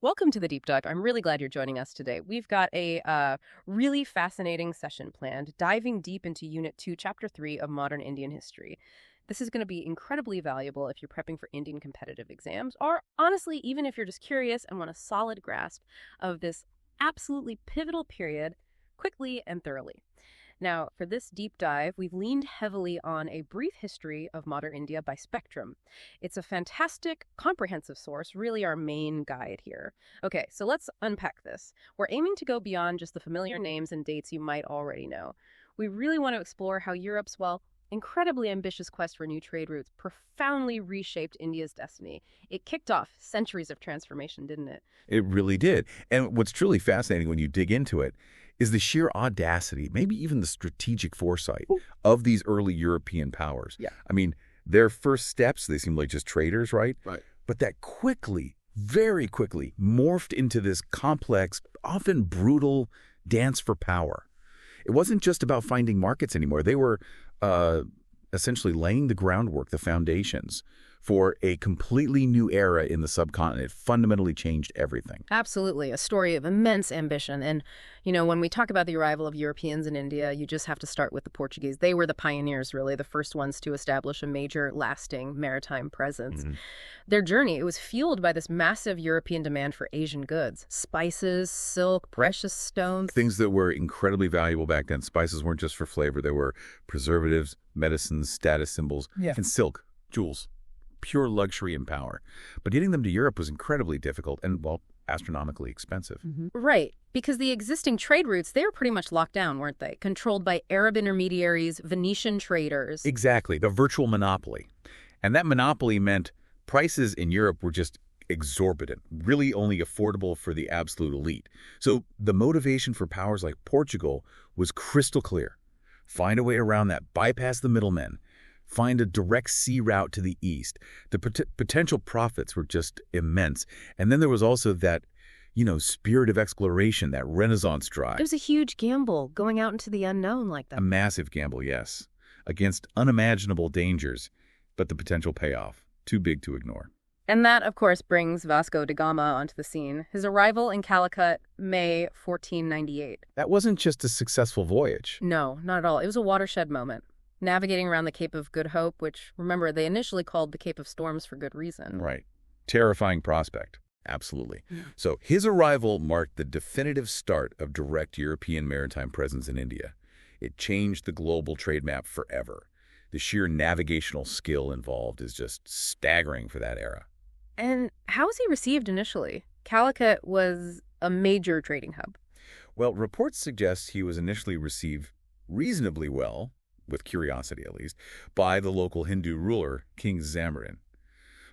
Welcome to the Deep Dive. I'm really glad you're joining us today. We've got a really fascinating session planned, diving deep into Unit 2, Chapter 3 of Modern Indian History. This is going to be incredibly valuable if you're prepping for Indian competitive exams, or honestly, even if you're just curious and want a solid grasp of this absolutely pivotal period quickly and thoroughly. Now, for this deep dive, we've leaned heavily on a brief history of modern India by Spectrum. It's a fantastic, comprehensive source, really our main guide here. Okay, so let's unpack this. We're aiming to go beyond just the familiar names and dates you might already know. We really want to explore how Europe's, well, incredibly ambitious quest for new trade routes profoundly reshaped India's destiny. It kicked off centuries of transformation, didn't it? It really did. And what's truly fascinating when you dig into it is the sheer audacity, maybe even the strategic foresight of these early European powers. Yeah. I mean, their first steps, they seem like just traders, right? Right. But that quickly, very quickly, morphed into this complex, often brutal dance for power. It wasn't just about finding markets anymore. They were essentially laying the groundwork, the foundations for a completely new era in the subcontinent. It fundamentally changed everything. Absolutely. A story of immense ambition. And, when we talk about the arrival of Europeans in India, you just have to start with the Portuguese. They were the pioneers, really, the first ones to establish a major, lasting maritime presence. Their journey, it was fueled by this massive European demand for Asian goods, spices, silk, precious stones. Things that were incredibly valuable back then. Spices weren't just for flavor. They were preservatives, medicines, status symbols, and silk, jewels. Pure luxury and power. But getting them to Europe was incredibly difficult and, well, astronomically expensive. Right, because the existing trade routes, they were pretty much locked down, weren't they? Controlled by Arab intermediaries, Venetian traders. Exactly, the virtual monopoly. And that monopoly meant prices in Europe were just exorbitant, really only affordable for the absolute elite. So the motivation for powers like Portugal was crystal clear. Find a way around that, bypass the middlemen, find a direct sea route to the east. The potential profits were just immense. And then there was also that, spirit of exploration, that Renaissance drive. It was a huge gamble, going out into the unknown like that. A massive gamble, yes, against unimaginable dangers, but the potential payoff, too big to ignore. And that, of course, brings Vasco da Gama onto the scene. His arrival in Calicut, May 1498. That wasn't just a successful voyage. No, not at all. It was a watershed moment. Navigating around the Cape of Good Hope, which, remember, they initially called the Cape of Storms for good reason. Right. Terrifying prospect. Absolutely. So his arrival marked the definitive start of direct European maritime presence in India. It changed the global trade map forever. The sheer navigational skill involved is just staggering for that era. And how was he received initially? Calicut was a major trading hub. Well, reports suggest he was initially received reasonably well, with curiosity at least, by the local Hindu ruler, King Zamrin.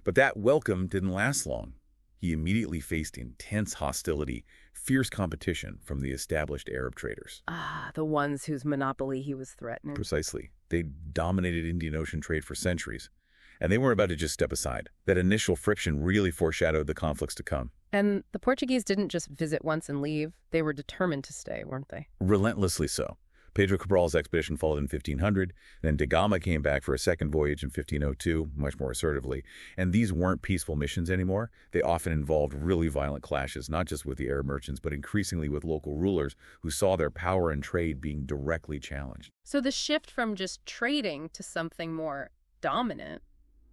But that welcome didn't last long. He immediately faced intense hostility, fierce competition from the established Arab traders. Ah, the ones whose monopoly he was threatening. Precisely. They dominated Indian Ocean trade for centuries, and they weren't about to just step aside. That initial friction really foreshadowed the conflicts to come. And the Portuguese didn't just visit once and leave. They were determined to stay, weren't they? Relentlessly so. Pedro Cabral's expedition followed in 1500, then da Gama came back for a second voyage in 1502, much more assertively. And these weren't peaceful missions anymore. They often involved really violent clashes, not just with the Arab merchants, but increasingly with local rulers who saw their power and trade being directly challenged. So the shift from just trading to something more dominant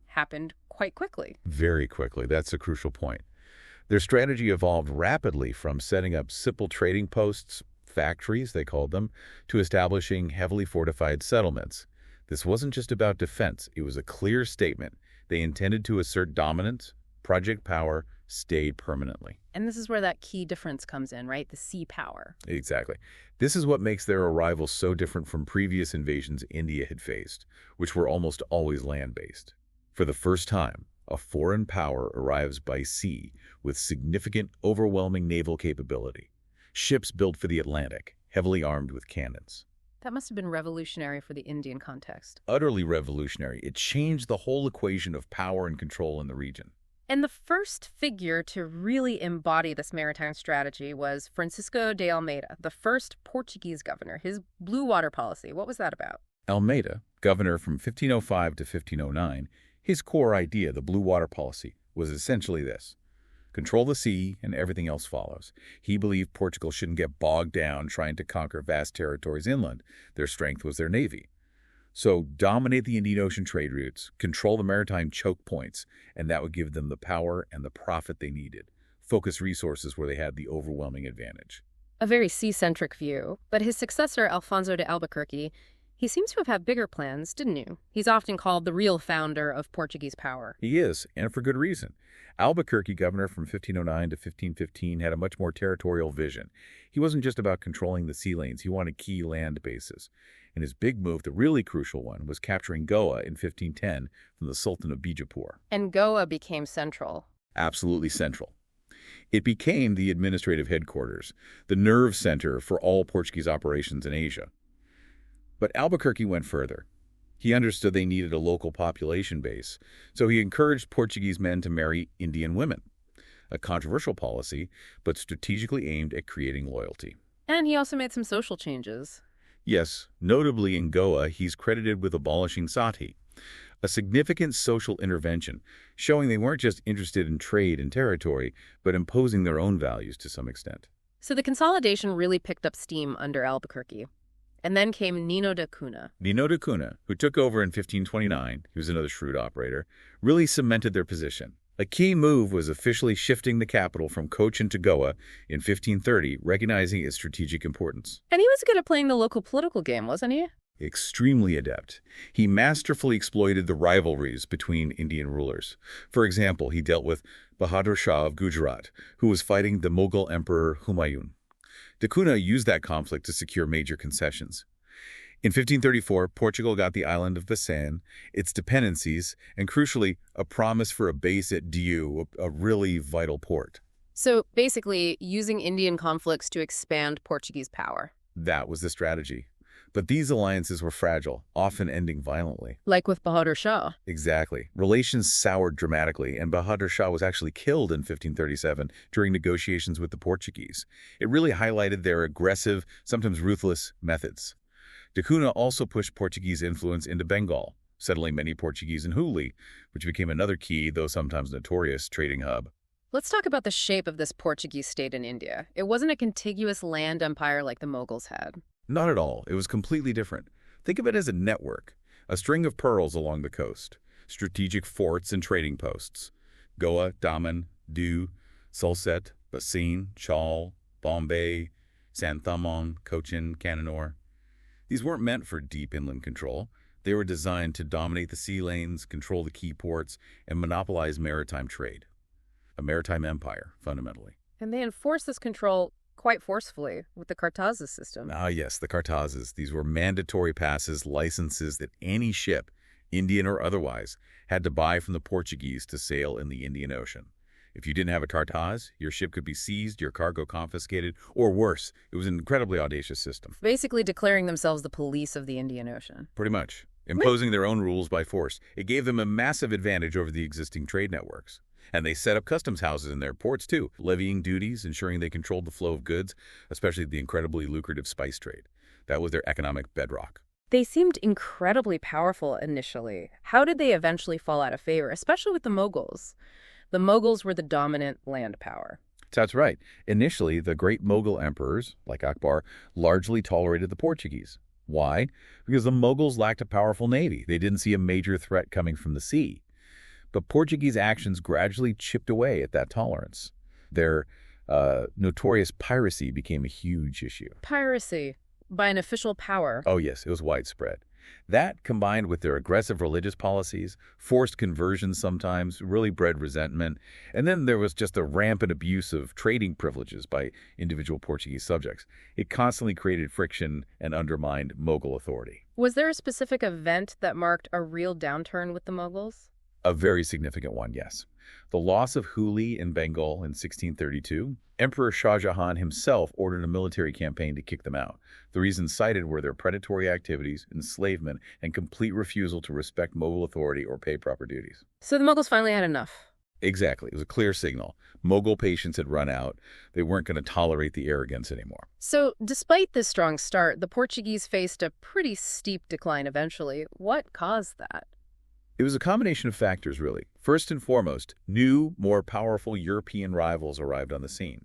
happened quite quickly. Very quickly. That's a crucial point. Their strategy evolved rapidly from setting up simple trading posts, factories, they called them, to establishing heavily fortified settlements. This wasn't just about defense. It was a clear statement. They intended to assert dominance. Project power stayed permanently. And this is where that key difference comes in, right? The sea power. Exactly. This is what makes their arrival so different from previous invasions India had faced, which were almost always land-based. For the first time, a foreign power arrives by sea with significant, overwhelming naval capability. Ships built for the Atlantic, heavily armed with cannons. That must have been revolutionary for the Indian context. Utterly revolutionary. It changed the whole equation of power and control in the region. And the first figure to really embody this maritime strategy was Francisco de Almeida, the first Portuguese governor. His blue water policy, what was that about? Almeida, governor from 1505 to 1509, his core idea, the blue water policy, was essentially this: Control the sea, and everything else follows. He believed Portugal shouldn't get bogged down trying to conquer vast territories inland. Their strength was their navy. So dominate the Indian Ocean trade routes, control the maritime choke points, and that would give them the power and the profit they needed. Focus resources where they had the overwhelming advantage. A very sea-centric view, but his successor, Alfonso de Albuquerque, he seems to have had bigger plans, didn't he? He's often called the real founder of Portuguese power. He is, and for good reason. Albuquerque, governor from 1509 to 1515, had a much more territorial vision. He wasn't just about controlling the sea lanes, he wanted key land bases. And his big move, the really crucial one, was capturing Goa in 1510 from the Sultan of Bijapur. And Goa became central. Absolutely central. It became the administrative headquarters, the nerve center for all Portuguese operations in Asia. But Albuquerque went further. He understood they needed a local population base, so he encouraged Portuguese men to marry Indian women. A controversial policy, but strategically aimed at creating loyalty. And he also made some social changes. Yes, notably in Goa, he's credited with abolishing sati, a significant social intervention, showing they weren't just interested in trade and territory, but imposing their own values to some extent. So the consolidation really picked up steam under Albuquerque. And then came Nino da Cunha. Nino da Cunha, who took over in 1529, he was another shrewd operator, really cemented their position. A key move was officially shifting the capital from Cochin to Goa in 1530, recognizing its strategic importance. And he was good at playing the local political game, wasn't he? Extremely adept. He masterfully exploited the rivalries between Indian rulers. For example, he dealt with Bahadur Shah of Gujarat, who was fighting the Mughal Emperor Humayun. Da Cunha used that conflict to secure major concessions. In 1534, Portugal got the island of Basan, its dependencies, and crucially, a promise for a base at Diu, a really vital port. So basically, using Indian conflicts to expand Portuguese power. That was the strategy. But these alliances were fragile, often ending violently. Like with Bahadur Shah. Exactly. Relations soured dramatically, and Bahadur Shah was actually killed in 1537 during negotiations with the Portuguese. It really highlighted their aggressive, sometimes ruthless methods. Da Cunha also pushed Portuguese influence into Bengal, settling many Portuguese in Hooghly, which became another key, though sometimes notorious, trading hub. Let's talk about the shape of this Portuguese state in India. It wasn't a contiguous land empire like the Mughals had. Not at all. It was completely different. Think of it as a network, a string of pearls along the coast, strategic forts and trading posts. Goa, Daman, Diu, Sulset, Bassein, Chaul, Bombay, Santhamon, Cochin, Cananore. These weren't meant for deep inland control. They were designed to dominate the sea lanes, control the key ports, and monopolize maritime trade. A maritime empire, fundamentally. And they enforced this control quite forcefully with the Cartazes system. Ah, yes, the Cartazes. These were mandatory passes, licenses that any ship, Indian or otherwise, had to buy from the Portuguese to sail in the Indian Ocean. If you didn't have a Cartaz, your ship could be seized, your cargo confiscated, or worse. It was an incredibly audacious system. Basically declaring themselves the police of the Indian Ocean. Pretty much. Imposing their own rules by force. It gave them a massive advantage over the existing trade networks. And they set up customs houses in their ports, too, levying duties, ensuring they controlled the flow of goods, especially the incredibly lucrative spice trade. That was their economic bedrock. They seemed incredibly powerful initially. How did they eventually fall out of favor, especially with the Mughals? The Mughals were the dominant land power. That's right. Initially, the great Mughal emperors, like Akbar, largely tolerated the Portuguese. Why? Because the Mughals lacked a powerful navy. They didn't see a major threat coming from the sea. But Portuguese actions gradually chipped away at that tolerance. Their notorious piracy became a huge issue. Piracy by an official power. Oh, yes, it was widespread. That, combined with their aggressive religious policies, forced conversions sometimes, really bred resentment. And then there was just a rampant abuse of trading privileges by individual Portuguese subjects. It constantly created friction and undermined Mughal authority. Was there a specific event that marked a real downturn with the Mughals? A very significant one, yes. The loss of Hooghly in Bengal in 1632, Emperor Shah Jahan himself ordered a military campaign to kick them out. The reasons cited were their predatory activities, enslavement, and complete refusal to respect Mughal authority or pay proper duties. So the Mughals finally had enough. Exactly. It was a clear signal. Mughal patience had run out. They weren't going to tolerate the arrogance anymore. So despite this strong start, the Portuguese faced a pretty steep decline eventually. What caused that? It was a combination of factors, really. First and foremost, new, more powerful European rivals arrived on the scene.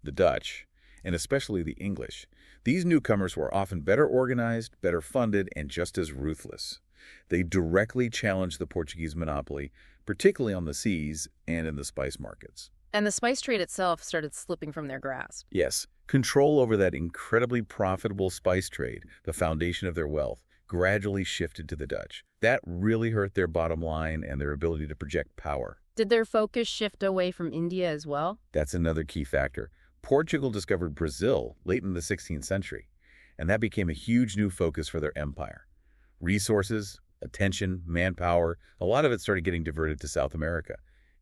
The Dutch, and especially the English. These newcomers were often better organized, better funded, and just as ruthless. They directly challenged the Portuguese monopoly, particularly on the seas and in the spice markets. And the spice trade itself started slipping from their grasp. Yes, control over that incredibly profitable spice trade, the foundation of their wealth, gradually shifted to the Dutch. That really hurt their bottom line and their ability to project power. Did their focus shift away from India as well? That's another key factor. Portugal discovered Brazil late in the 16th century, and that became a huge new focus for their empire. Resources, attention, manpower, a lot of it started getting diverted to South America.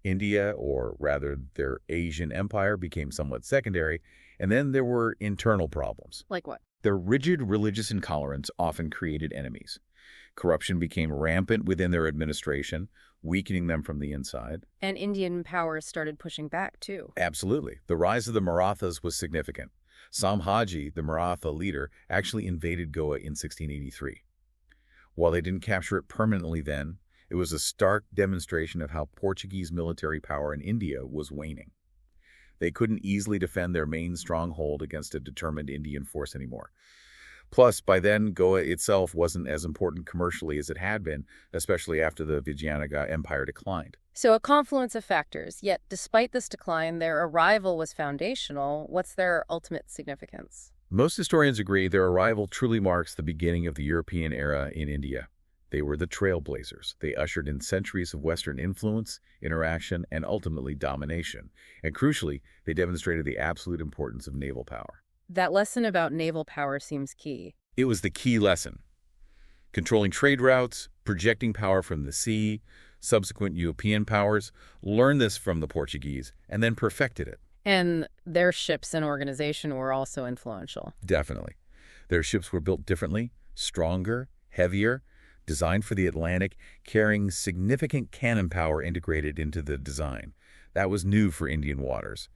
India, or rather their Asian empire, became somewhat secondary, and then there were internal problems. Like what? Their rigid religious intolerance often created enemies. Corruption became rampant within their administration, weakening them from the inside. And Indian powers started pushing back, too. Absolutely. The rise of the Marathas was significant. Samhaji, the Maratha leader, actually invaded Goa in 1683. While they didn't capture it permanently then, it was a stark demonstration of how Portuguese military power in India was waning. They couldn't easily defend their main stronghold against a determined Indian force anymore. Plus, by then, Goa itself wasn't as important commercially as it had been, especially after the Vijayanagar Empire declined. So a confluence of factors, yet despite this decline, their arrival was foundational. What's their ultimate significance? Most historians agree their arrival truly marks the beginning of the European era in India. They were the trailblazers. They ushered in centuries of Western influence, interaction, and ultimately domination. And crucially, they demonstrated the absolute importance of naval power. That lesson about naval power seems key. It was the key lesson. Controlling trade routes, projecting power from the sea, subsequent European powers learned this from the Portuguese and then perfected it. And their ships and organization were also influential. Definitely. Their ships were built differently, stronger, heavier, designed for the Atlantic, carrying significant cannon power integrated into the design. That was new for Indian waters.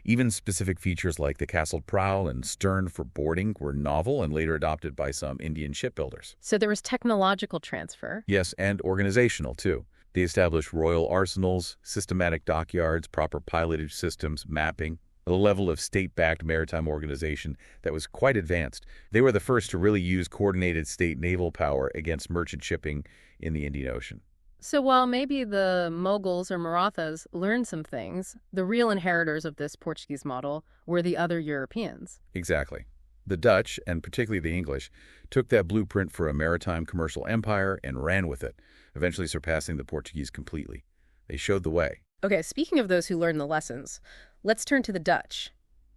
Even specific features like the castled prow and stern for boarding were novel and later adopted by some Indian shipbuilders. So there was technological transfer. Yes, and organizational, too. They established royal arsenals, systematic dockyards, proper pilotage systems, mapping, a level of state-backed maritime organization that was quite advanced. They were the first to really use coordinated state naval power against merchant shipping in the Indian Ocean. So while maybe the Mughals or Marathas learned some things, the real inheritors of this Portuguese model were the other Europeans. Exactly. The Dutch, and particularly the English, took that blueprint for a maritime commercial empire and ran with it, eventually surpassing the Portuguese completely. They showed the way. Okay, speaking of those who learned the lessons, let's turn to the Dutch.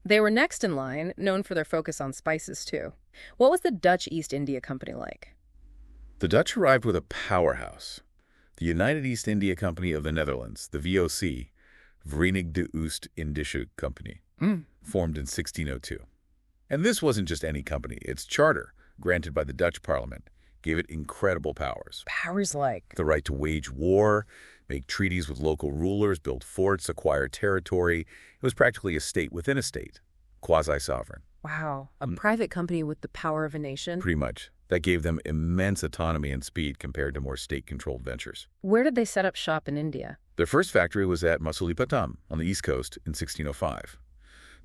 They were next in line, known for their focus on spices, too. What was the Dutch East India Company like? The Dutch arrived with a powerhouse. The United East India Company of the Netherlands, the VOC, Verenigde Oost-Indische Company, formed in 1602. And this wasn't just any company. Its charter, granted by the Dutch Parliament, gave it incredible powers. Powers like? The right to wage war, make treaties with local rulers, build forts, acquire territory. It was practically a state within a state, quasi-sovereign. Wow, a private company with the power of a nation? Pretty much. That gave them immense autonomy and speed compared to more state-controlled ventures. Where did they set up shop in India? Their first factory was at Masulipatam on the east coast in 1605.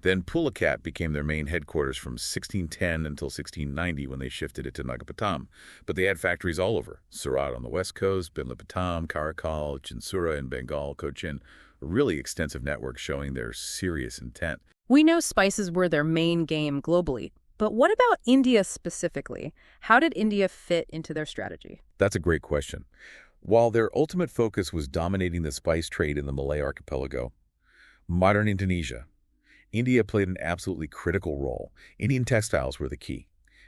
Then Pulicat became their main headquarters from 1610 until 1690 when they shifted it to Nagapatam. But they had factories all over. Surat on the west coast, Bimlipatam, Karakal, Chinsura in Bengal, Cochin. A really extensive network showing their serious intent. We know spices were their main game globally. But what about India specifically? How did India fit into their strategy? That's a great question. While their ultimate focus was dominating the spice trade in the Malay archipelago, modern Indonesia, India played an absolutely critical role. Indian textiles were the key.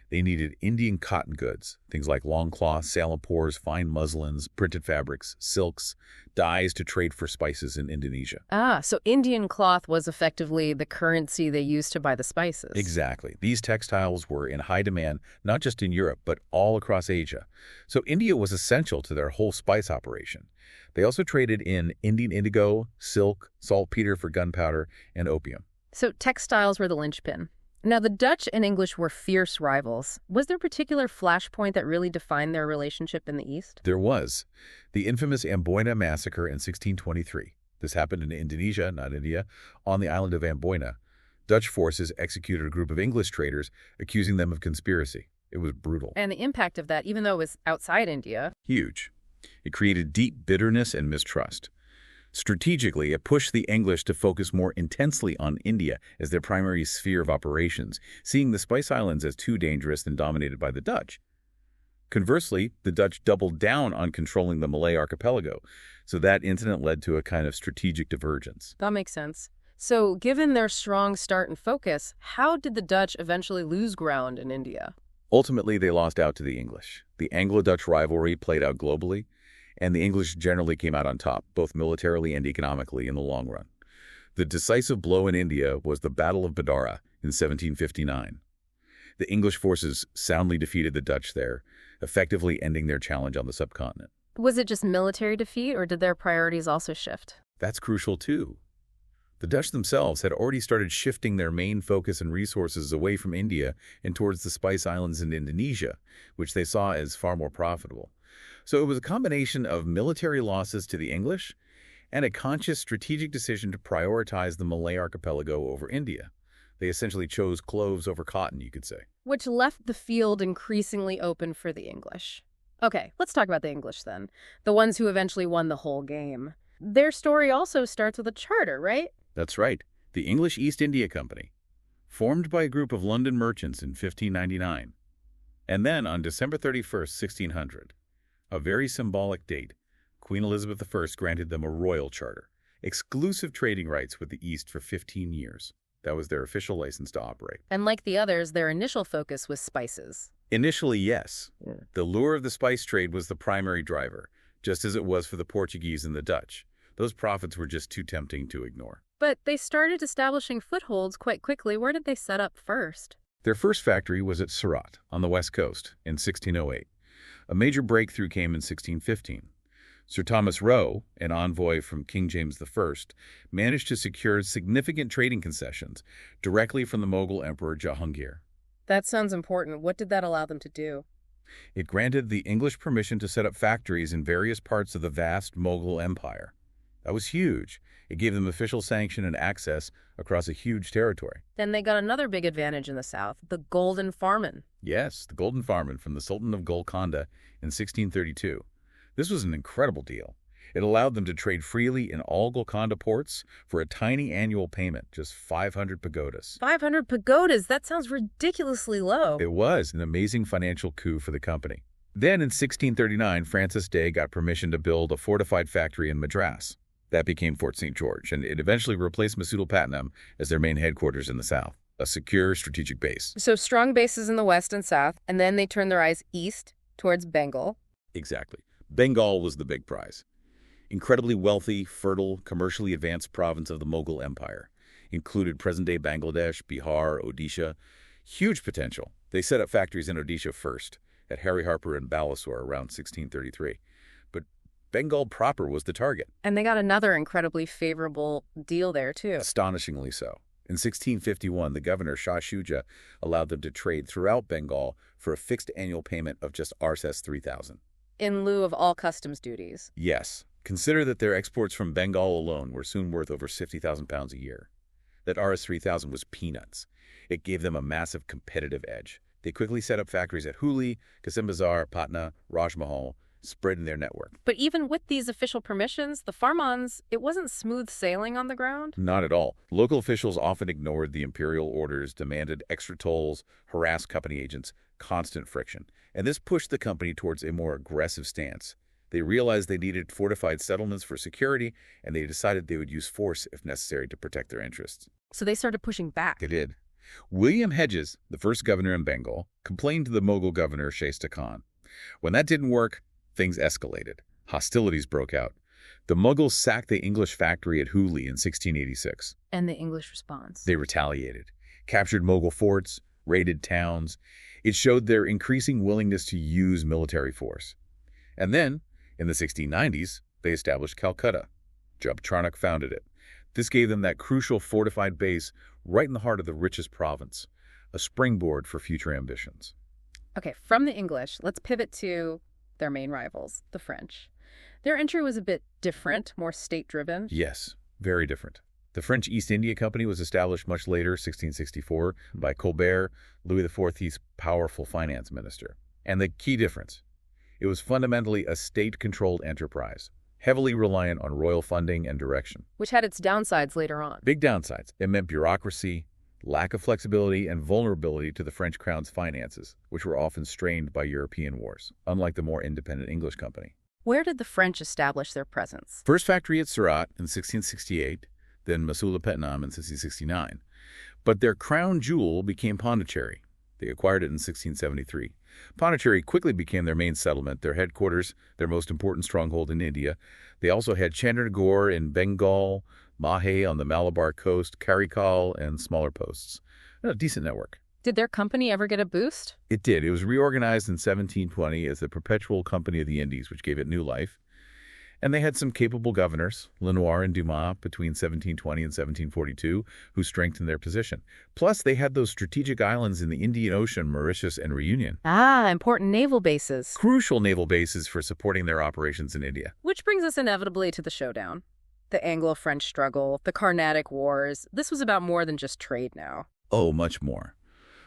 They needed Indian cotton goods, things like long cloth, salampurs, fine muslins, printed fabrics, silks, dyes to trade for spices in Indonesia. So Indian cloth was effectively the currency they used to buy the spices. Exactly. These textiles were in high demand, not just in Europe, but all across Asia. So India was essential to their whole spice operation. They also traded in Indian indigo, silk, saltpeter for gunpowder, and opium. So textiles were the linchpin. Now, the Dutch and English were fierce rivals. Was there a particular flashpoint that really defined their relationship in the East? There was the infamous Amboina massacre in 1623. This happened in Indonesia, not India, on the island of Amboina. Dutch forces executed a group of English traders, accusing them of conspiracy. It was brutal. And the impact of that, even though it was outside India. Huge. It created deep bitterness and mistrust. Strategically, it pushed the English to focus more intensely on India as their primary sphere of operations, seeing the Spice Islands as too dangerous and dominated by the Dutch. Conversely, the Dutch doubled down on controlling the Malay archipelago, so that incident led to a kind of strategic divergence. That makes sense. So, given their strong start and focus, how did the Dutch eventually lose ground in India? Ultimately, they lost out to the English. The Anglo-Dutch rivalry played out globally, and the English generally came out on top, both militarily and economically in the long run. The decisive blow in India was the Battle of Badara in 1759. The English forces soundly defeated the Dutch there, effectively ending their challenge on the subcontinent. Was it just military defeat, or did their priorities also shift? That's crucial, too. The Dutch themselves had already started shifting their main focus and resources away from India and towards the Spice Islands in Indonesia, which they saw as far more profitable. So it was a combination of military losses to the English and a conscious strategic decision to prioritize the Malay archipelago over India. They essentially chose cloves over cotton, you could say. Which left the field increasingly open for the English. Okay, let's talk about the English then. The ones who eventually won the whole game. Their story also starts with a charter, right? That's right, the English East India Company, formed by a group of London merchants in 1599. And then on December 31st, 1600, a very symbolic date, Queen Elizabeth I granted them a royal charter, exclusive trading rights with the East for 15 years. That was their official license to operate. And like the others, their initial focus was spices. Initially, yes. Yeah. The lure of the spice trade was the primary driver, just as it was for the Portuguese and the Dutch. Those profits were just too tempting to ignore. But they started establishing footholds quite quickly. Where did they set up first? Their first factory was at Surat, on the west coast, in 1608. A major breakthrough came in 1615. Sir Thomas Roe, an envoy from King James I, managed to secure significant trading concessions directly from the Mughal Emperor Jahangir. That sounds important. What did that allow them to do? It granted the English permission to set up factories in various parts of the vast Mughal Empire. That was huge. It gave them official sanction and access across a huge territory. Then they got another big advantage in the south, the Golden Farman. Yes, the Golden Farman from the Sultan of Golconda in 1632. This was an incredible deal. It allowed them to trade freely in all Golconda ports for a tiny annual payment, just 500 pagodas. 500 pagodas? That sounds ridiculously low. It was an amazing financial coup for the company. Then in 1639, Francis Day got permission to build a fortified factory in Madras. That became Fort St. George, and it eventually replaced Masulipatam as their main headquarters in the south, a secure strategic base. So strong bases in the west and south, and then they turned their eyes east towards Bengal. Exactly. Bengal was the big prize. Incredibly wealthy, fertile, commercially advanced province of the Mughal Empire. Included present-day Bangladesh, Bihar, Odisha. Huge potential. They set up factories in Odisha first, at Hariharpur and Balasore around 1633. But Bengal proper was the target. And they got another incredibly favorable deal there, too. Astonishingly so. In 1651, the governor Shah Shuja allowed them to trade throughout Bengal for a fixed annual payment of just Rs 3,000. In lieu of all customs duties. Yes. Consider that their exports from Bengal alone were soon worth over 50,000 pounds a year. That Rs 3,000 was peanuts. It gave them a massive competitive edge. They quickly set up factories at Hooghly, Kasimbazar, Patna, Rajmahal, spreading their network. But even with these official permissions, the Farmans, it wasn't smooth sailing on the ground? Not at all. Local officials often ignored the imperial orders, demanded extra tolls, harassed company agents, constant friction. And this pushed the company towards a more aggressive stance. They realized they needed fortified settlements for security, and they decided they would use force if necessary to protect their interests. So they started pushing back. They did. William Hedges, the first governor in Bengal, complained to the Mughal governor Shaista Khan. When that didn't work, things escalated. Hostilities broke out. The Mughals sacked the English factory at Hooghly in 1686. And the English response? They retaliated, captured Mughal forts, raided towns. It showed their increasing willingness to use military force. And then, in the 1690s, they established Calcutta. Jub Charnock founded it. This gave them that crucial fortified base right in the heart of the richest province. a springboard for future ambitions. Okay, from the English, let's pivot to their main rivals, the French. Their entry was a bit different, more state-driven. Yes, very different. The French East India Company was established much later, 1664, by Colbert, Louis XIV's powerful finance minister. And the key difference, it was fundamentally a state-controlled enterprise, heavily reliant on royal funding and direction. Which had its downsides later on. Big downsides. It meant bureaucracy, lack of flexibility, and vulnerability to the French crown's finances, which were often strained by European wars, unlike the more independent English company. Where did the French establish their presence? First factory at Surat in 1668, then Masulipatam in 1669. But their crown jewel became Pondicherry. They acquired it in 1673. Pondicherry quickly became their main settlement, their headquarters, their most important stronghold in India. They also had Chandernagore in Bengal, Mahe on the Malabar coast, Karikal, and smaller posts. A decent network. Did their company ever get a boost? It did. It was reorganized in 1720 as the Perpetual Company of the Indies, which gave it new life. And they had some capable governors, Lenoir and Dumas, between 1720 and 1742, who strengthened their position. Plus, they had those strategic islands in the Indian Ocean, Mauritius and Reunion. Ah, important naval bases. Crucial naval bases for supporting their operations in India. Which brings us inevitably to the showdown. The Anglo-French struggle, the Carnatic Wars. This was about more than just trade now. Oh, much more.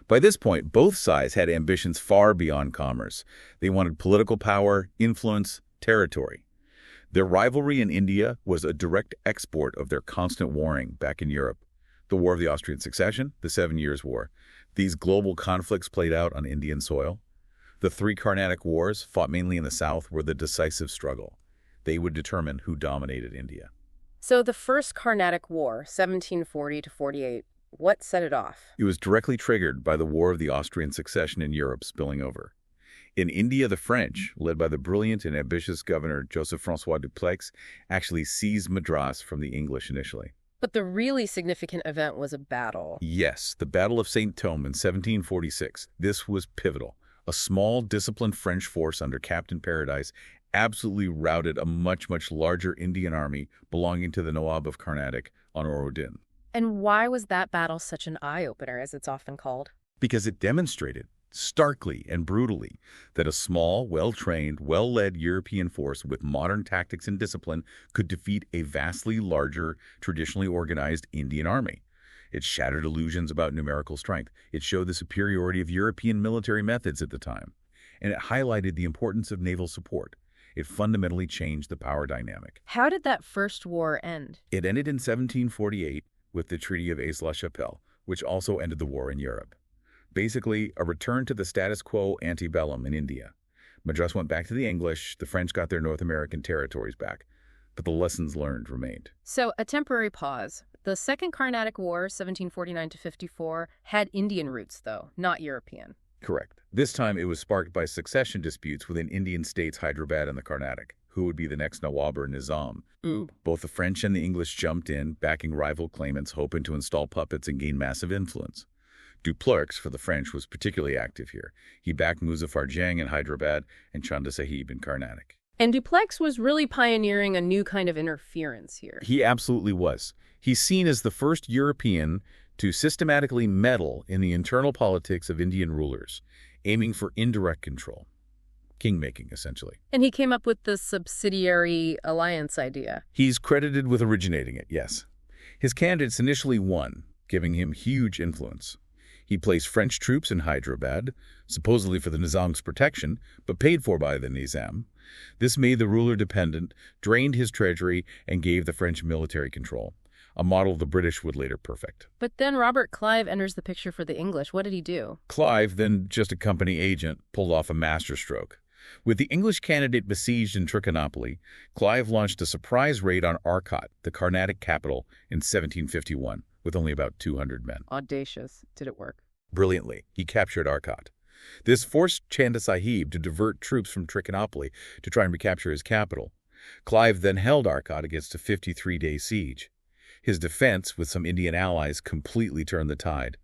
By this point, both sides had ambitions far beyond commerce. They wanted political power, influence, territory. Their rivalry in India was a direct export of their constant warring back in Europe. The War of the Austrian Succession, the 7 Years' War. These global conflicts played out on Indian soil. The 3 Carnatic Wars, fought mainly in the south, were the decisive struggle. They would determine who dominated India. So the First Carnatic War, 1740 to 48, what set it off? It was directly triggered by the War of the Austrian Succession in Europe spilling over. In India, the French, led by the brilliant and ambitious governor Joseph-François Dupleix, actually seized Madras from the English initially. But the really significant event was a battle. Yes, the Battle of Saint-Thome in 1746. This was pivotal. A small, disciplined French force under Captain Paradis absolutely routed a much, much larger Indian army belonging to the Nawab of Carnatic, Anwar ud-Din. And why was that battle such an eye-opener, as it's often called? Because it demonstrated, starkly and brutally, that a small, well-trained, well-led European force with modern tactics and discipline could defeat a vastly larger, traditionally organized Indian army. It shattered illusions about numerical strength. It showed the superiority of European military methods at the time. And it highlighted the importance of naval support. It fundamentally changed the power dynamic. How did that first war end? It ended in 1748 with the Treaty of Aix-la-Chapelle, which also ended the war in Europe. Basically, a return to the status quo ante bellum in India. Madras went back to the English, the French got their North American territories back, but the lessons learned remained. So, a temporary pause. The Second Carnatic War, 1749 to 54, had Indian roots, though, not European. Correct. This time it was sparked by succession disputes within Indian states Hyderabad and the Carnatic. Who would be the next Nawab or Nizam? Both the French and the English jumped in, backing rival claimants, hoping to install puppets and gain massive influence. Dupleix, for the French, was particularly active here. He backed Muzaffar Jang in Hyderabad and Chanda Sahib in Carnatic. And Dupleix was really pioneering a new kind of interference here. He absolutely was. He's seen as the first European to systematically meddle in the internal politics of Indian rulers, aiming for indirect control. Kingmaking, essentially. And he came up with the subsidiary alliance idea. He's credited with originating it, yes. His candidates initially won, giving him huge influence. He placed French troops in Hyderabad, supposedly for the Nizam's protection, but paid for by the Nizam. This made the ruler dependent, drained his treasury, and gave the French military control, a model the British would later perfect. But then Robert Clive enters the picture for the English. What did he do? Clive, then just a company agent, pulled off a masterstroke. With the English candidate besieged in Trichinopoly, Clive launched a surprise raid on Arcot, the Carnatic capital, in 1751, with only about 200 men. Audacious. Did it work? Brilliantly, he captured Arcot. This forced Chanda Sahib to divert troops from Trichinopoly to try and recapture his capital. Clive then held Arcot against a 53-day siege. His defense, with some Indian allies, completely turned the tide.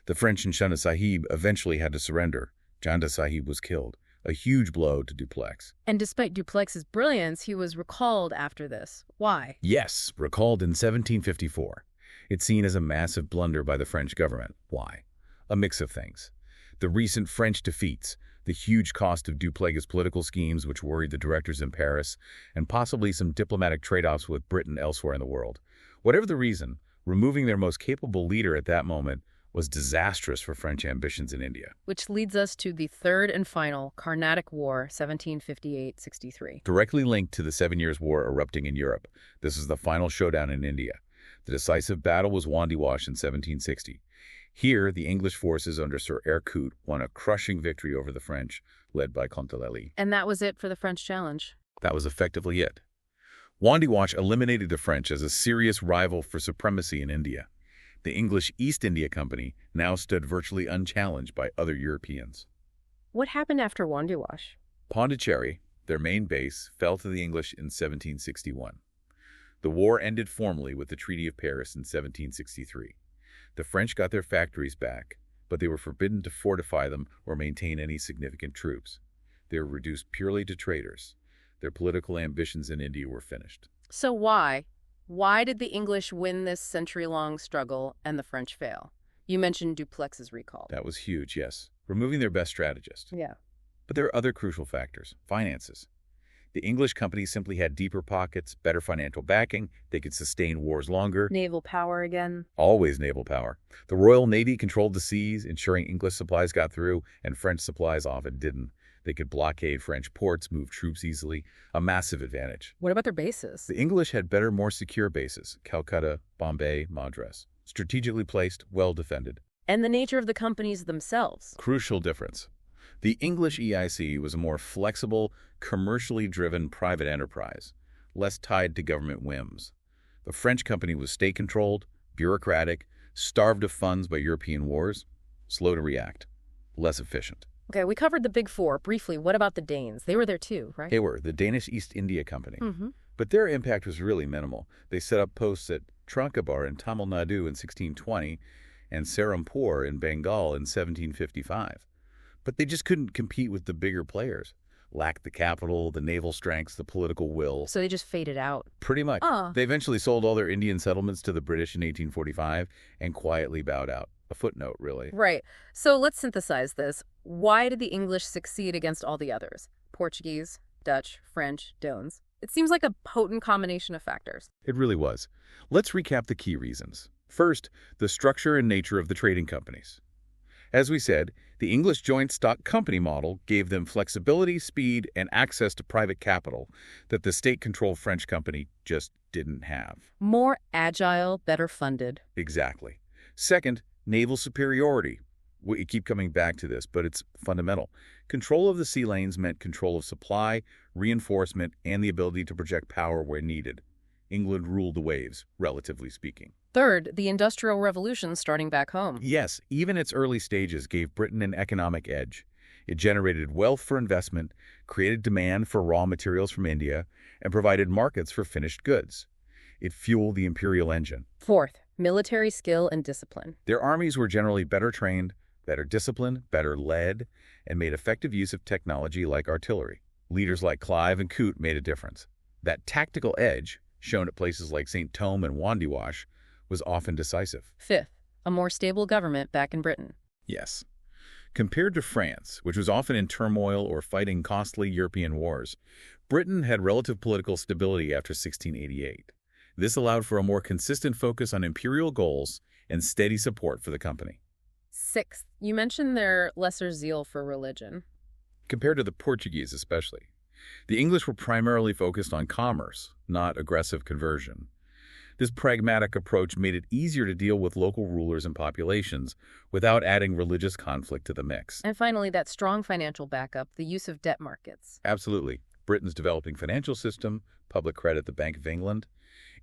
The French and Chanda Sahib eventually had to surrender. Chanda Sahib was killed, a huge blow to Dupleix. And despite Dupleix's brilliance, he was recalled after this. Why? Yes, recalled in 1754. It's seen as a massive blunder by the French government. Why? A mix of things. The recent French defeats, the huge cost of Duplessis' political schemes which worried the directors in Paris, and possibly some diplomatic trade-offs with Britain elsewhere in the world. Whatever the reason, removing their most capable leader at that moment was disastrous for French ambitions in India. Which leads us to the third and final Carnatic War, 1758-63. Directly linked to the 7 Years' War erupting in Europe, this is the final showdown in India. The decisive battle was Wandiwash in 1760. Here, the English forces under Sir Eyre Coote won a crushing victory over the French, led by Conquerable. And that was it for the French challenge. That was effectively it. Wandiwash eliminated the French as a serious rival for supremacy in India. The English East India Company now stood virtually unchallenged by other Europeans. What happened after Wandiwash? Pondicherry, their main base, fell to the English in 1761. The war ended formally with the Treaty of Paris in 1763. The French got their factories back, but they were forbidden to fortify them or maintain any significant troops. They were reduced purely to traders. Their political ambitions in India were finished. So why? Why did the English win this century-long struggle and the French fail? You mentioned Duplessis' recall. That was huge, yes. Removing their best strategist. Yeah. But there are other crucial factors. Finances. The English companies simply had deeper pockets, better financial backing, they could sustain wars longer. Naval power again. Always naval power. The Royal Navy controlled the seas, ensuring English supplies got through, and French supplies often didn't. They could blockade French ports, move troops easily, a massive advantage. What about their bases? The English had better, more secure bases, Calcutta, Bombay, Madras. Strategically placed, well defended. And the nature of the companies themselves. Crucial difference. The English EIC was a more flexible, commercially driven private enterprise, less tied to government whims. The French company was state-controlled, bureaucratic, starved of funds by European wars, slow to react, less efficient. Okay, we covered the big four. Briefly, what about the Danes? They were there too, right? They were the Danish East India Company. Mm-hmm. But their impact was really minimal. They set up posts at Tranquebar in Tamil Nadu in 1620 and Serampore in Bengal in 1755. But they just couldn't compete with the bigger players. Lacked the capital, the naval strengths, the political will. So they just faded out. Pretty much. They eventually sold all their Indian settlements to the British in 1845 and quietly bowed out. A footnote, really. Right. So let's synthesize this. Why did the English succeed against all the others? Portuguese, Dutch, French, Danes. It seems like a potent combination of factors. It really was. Let's recap the key reasons. First, the structure and nature of the trading companies. As we said, the English joint stock company model gave them flexibility, speed, and access to private capital that the state-controlled French company just didn't have. More agile, better funded. Exactly. Second, naval superiority. We keep coming back to this, but it's fundamental. Control of the sea lanes meant control of supply, reinforcement, and the ability to project power where needed. England ruled the waves, relatively speaking. Third, the Industrial Revolution starting back home. Yes, even its early stages gave Britain an economic edge. It generated wealth for investment, created demand for raw materials from India, and provided markets for finished goods. It fueled the imperial engine. Fourth, military skill and discipline. Their armies were generally better trained, better disciplined, better led, and made effective use of technology like artillery. Leaders like Clive and Coote made a difference. That tactical edge, shown at places like St. Thome and Wandiwash, was often decisive. Fifth, a more stable government back in Britain. Yes. Compared to France, which was often in turmoil or fighting costly European wars, Britain had relative political stability after 1688. This allowed for a more consistent focus on imperial goals and steady support for the company. Sixth, you mentioned their lesser zeal for religion. Compared to the Portuguese especially, the English were primarily focused on commerce, not aggressive conversion. This pragmatic approach made it easier to deal with local rulers and populations without adding religious conflict to the mix. And finally, that strong financial backup, the use of debt markets. Absolutely. Britain's developing financial system, public credit, the Bank of England,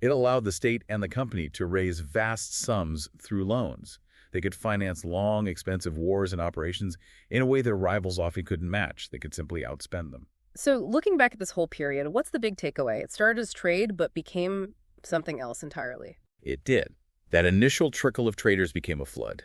it allowed the state and the company to raise vast sums through loans. They could finance long, expensive wars and operations in a way their rivals often couldn't match. They could simply outspend them. So looking back at this whole period, what's the big takeaway? It started as trade, but became something else entirely. It did. That initial trickle of traders became a flood,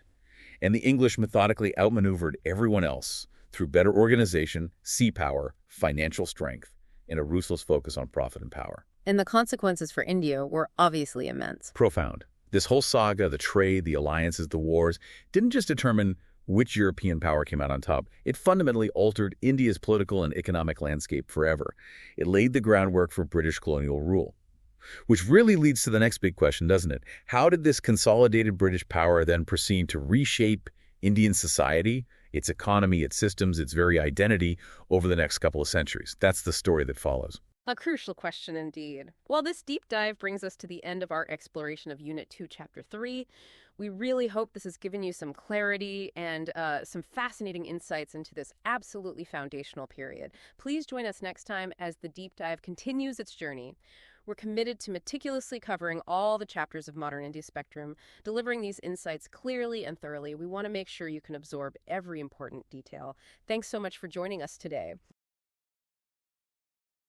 and the English methodically outmaneuvered everyone else through better organization, sea power, financial strength, and a ruthless focus on profit and power. And the consequences for India were obviously immense. Profound. This whole saga, the trade, the alliances, the wars, didn't just determine which European power came out on top. It fundamentally altered India's political and economic landscape forever. It laid the groundwork for British colonial rule. Which really leads to the next big question, doesn't it? How did this consolidated British power then proceed to reshape Indian society, its economy, its systems, its very identity over the next couple of centuries? That's the story that follows. A crucial question indeed. Well, this deep dive brings us to the end of our exploration of Unit 2, Chapter 3. We really hope this has given you some clarity and some fascinating insights into this absolutely foundational period. Please join us next time as the deep dive continues its journey. We're committed to meticulously covering all the chapters of modern India spectrum, delivering these insights clearly and thoroughly. We want to make sure you can absorb every important detail. Thanks so much for joining us today.